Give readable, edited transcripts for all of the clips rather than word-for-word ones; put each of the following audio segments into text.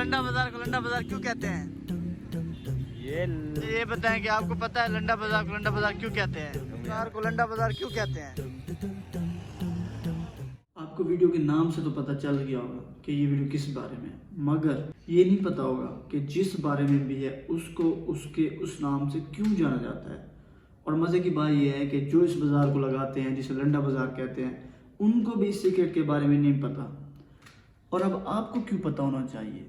लंडा बाजार को लंडा बाजार क्यों कहते हैं? ये बताएं कि आपको पता है लंडा बाजार को लंडा बाजार क्यों कहते हैं? बाजार को लंडा बाजार क्यों कहते हैं? आपको वीडियो के नाम से तो पता चल गया होगा कि ये वीडियो किस बारे में है, मगर ये नहीं पता होगा कि जिस बारे में भी है उसको उसके उस नाम से क्यों जाना जाता है। और मज़े की बात यह है कि जो इस बाज़ार को लगाते हैं, जिसे लंडा बाज़ार कहते हैं, उनको भी इस सीक्रेट के बारे में नहीं पता। और अब आपको क्यों पता होना चाहिए?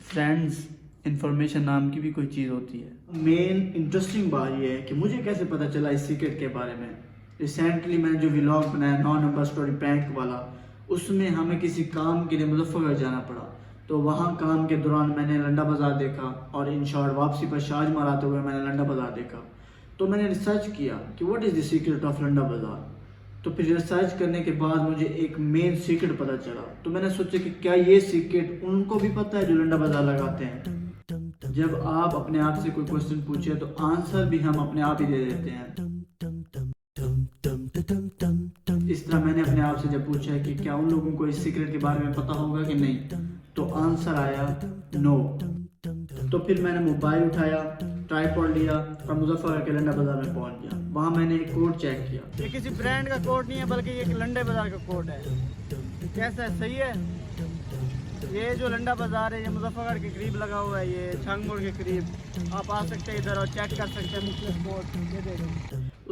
फ्रेंड्स, इन्फॉर्मेशन नाम की भी कोई चीज़ होती है। मेन इंटरेस्टिंग बात यह है कि मुझे कैसे पता चला इस सीक्रेट के बारे में। रिसेंटली मैंने जो व्लॉग बनाया 9 नंबर स्टोरी प्रैंक वाला, उसमें हमें किसी काम के लिए मुजफ्फरगढ़ जाना पड़ा। तो वहाँ काम के दौरान मैंने लंडा बाज़ार देखा और इन शॉर्ट वापसी पर शाहजमार आते हुए मैंने लंडा बाज़ार देखा। तो मैंने रिसर्च किया कि what is the secret of Landa Bazaar. तो फिर रिसर्च करने के बाद मुझे एक मेन सीक्रेट पता चला। तो मैंने सोचा कि क्या ये सीक्रेट उनको भी पता है जो लंडा बाज़ार लगाते हैं। जब आप अपने आप से कोई क्वेश्चन पूछे तो आंसर भी हम अपने आप ही दे देते हैं। इस तरह मैंने अपने आप से जब पूछा है कि क्या उन लोगों को इस सीक्रेट के बारे में पता होगा कि नहीं, तो आंसर आया नो। तो फिर मैंने मोबाइल उठाया, ट्राइपॉड लिया और मुजफ्फरगढ़ के लंडा बाजार में पहुंच गया। वहां मैंने एक कोड चेक किया। ये किसी ब्रांड का कोड नहीं है, बल्कि ये एक लंडे बाजार का कोड है। कैसा है, सही है? ये जो लंडा बाजार है ये मुजफ्फरगढ़ के करीब लगा हुआ है, ये छांगमोड़ के करीब। आप आ सकते हैं इधर और चेक कर सकते हैं मुख्तलिफ कोड। ये देखो,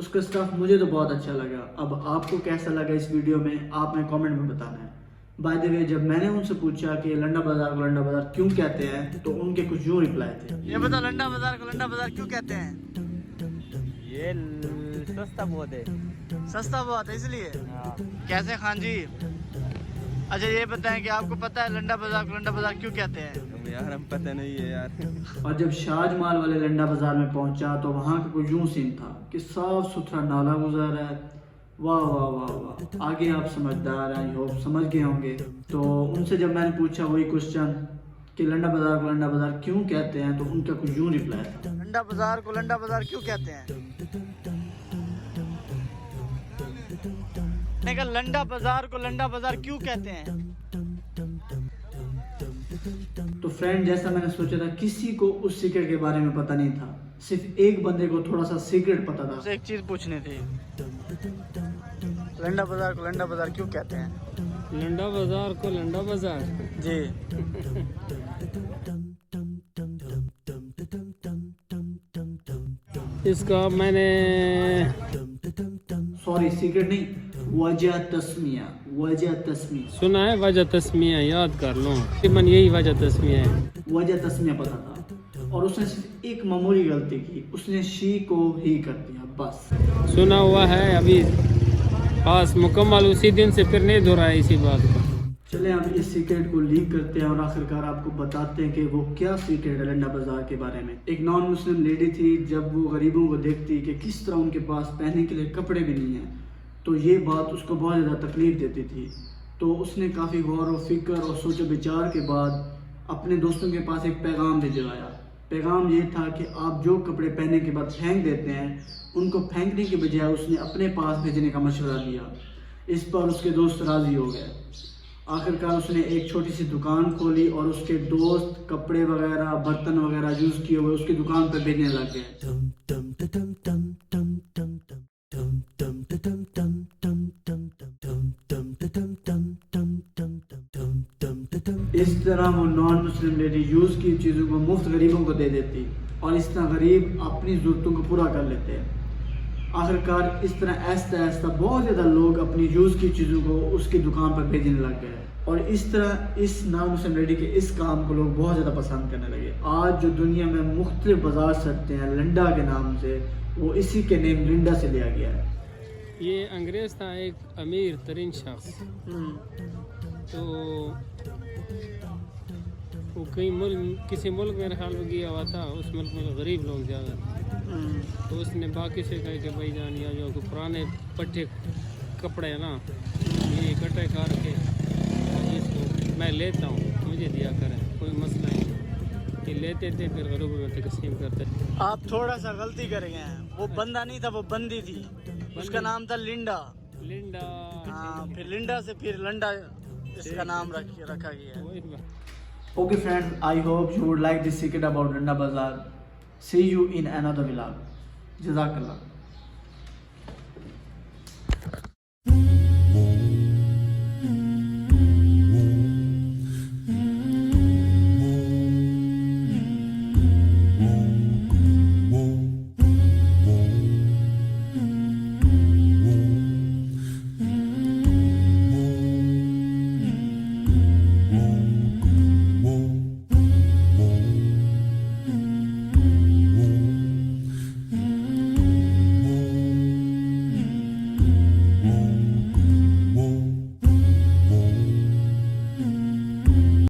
उसका स्टफ मुझे तो बहुत अच्छा लगा। अब आपको कैसा लगा इस वीडियो में, आपने कमेंट में बताना है। बाय द वे, जब मैंने उनसे पूछा कि लंडा बाजार को लंडा बाजार क्यों कहते हैं, तो उनके कुछ यूँ रिप्लाई थे। ये बता, लंडा बाजार को लंडा बाजार क्यों कहते हैं? ये सस्ता बहुत है। सस्ता बहुत है इसलिए। कैसे खान जी? अच्छा ये बताएं कि आपको पता है लंडा बाजार को लंडा बाजार क्यों कहते हैं? यार हम पता नहीं है यार। और जब शाहजमाल वाले लंडा बाजार में पहुंचा तो वहाँ का कोई यूं सीन था कि साफ सुथरा नाला गुजर रहा है। वाह वाह वाह वाह, आगे आप समझदार हैं, होप समझ गए होंगे। तो उनसे जब मैंने पूछा वही क्वेश्चन कि लंडा बाजार को लंडा बाजार क्यों कहते हैं, तो उनका कुछ यूं रिप्लाई था। लंडा बाजार को लंडा बाजार क्यों कहते हैं? लंडा बाजार को लंडा बाजार क्यों कहते हैं? तो फ्रेंड, जैसा मैंने सोचा था, किसी को उस सीक्रेट के बारे में पता नहीं था। सिर्फ एक बंदे को थोड़ा सा सीक्रेट पता था। एक चीज पूछनी थी, लंडा बाजार को लंडा बाजार क्यों कहते हैं? लंडा बाजार को लंडा बाजार जी। इसका मैंने सॉरी, सीक्रेट नहीं, वजह तस्मिया, वजह तस्मिया सुना है। वजह तस्मिया याद कर लो, मन यही वजह तस्मिया है। वजह तस्मिया पता था और उसने सिर्फ एक मामूली गलती की, उसने शी को ही कर दिया, बस। सुना हुआ है, अभी पास मुकम्मल उसी दिन से फिर नहीं दोहराया इसी बात को। चले हम इस सीक्रेट को लीक करते हैं और आखिरकार आपको बताते हैं कि वो क्या सीक्रेट है लंडा बाजार के बारे में। एक नॉन मुस्लिम लेडी थी, जब वो गरीबों को देखती कि किस तरह उनके पास पहनने के लिए कपड़े भी नहीं हैं, तो ये बात उसको बहुत ज़्यादा तकलीफ देती थी। तो उसने काफ़ी गौर व फिक्र और सोच विचार के बाद अपने दोस्तों के पास एक पैगाम भिजवाया। पैगाम ये था कि आप जो कपड़े पहनने के बाद फेंक देते हैं, उनको फेंकने के बजाय उसने अपने पास भेजने का मशवरा दिया। इस पर उसके दोस्त राज़ी हो गए। आखिरकार उसने एक छोटी सी दुकान खोली और उसके दोस्त कपड़े वगैरह, बर्तन वगैरह यूज़ किए हुए उसकी दुकान पर भेजने लग गए। इस तरह वो नॉन मुस्लिम लेडी यूज़ की चीज़ों को मुफ्त गरीबों को दे देती और इस तरह गरीब अपनी ज़रूरतों को पूरा कर लेते हैं। आखिरकार इस तरह ऐसा ऐसा बहुत ज़्यादा लोग अपनी यूज़ की चीज़ों को उसकी दुकान पर भेजने लग गए और इस तरह इस नॉन मुस्लिम लेडी के इस काम को लोग बहुत ज़्यादा पसंद करने लगे। आज जो दुनिया में मुख्तलिफ बाजार सजते हैं लंडा के नाम से, वो इसी के नेम लिंडा से लिया गया है। ये अंग्रेज़ था, एक अमीर तरीन शख्स। तो वो कई मुल्क, किसी मुल्क में ख्याल में गया हुआ था, उस मुल्क में गरीब लोग ज़्यादा थे। तो उसने बाकी से कहा कि भाई जान, या जो पुराने पट्टे कपड़े हैं ना, ये इकट्ठे करके इसको मैं लेता हूँ, मुझे दिया करें, कोई मसला नहीं। ये लेते थे, फिर गरीबों में तकसीम करते थे। आप थोड़ा सा गलती कर गए हैं, वो बंदा नहीं था, वो बंदी थी। उसका नाम था लिंडा। लिंडा, हाँ, फिर लिंडा से फिर लंडा इसका नाम रखा गया है। Okay friends, I hope you would like this secret about Randa Bazaar. See you in another vlog. Jazakallah.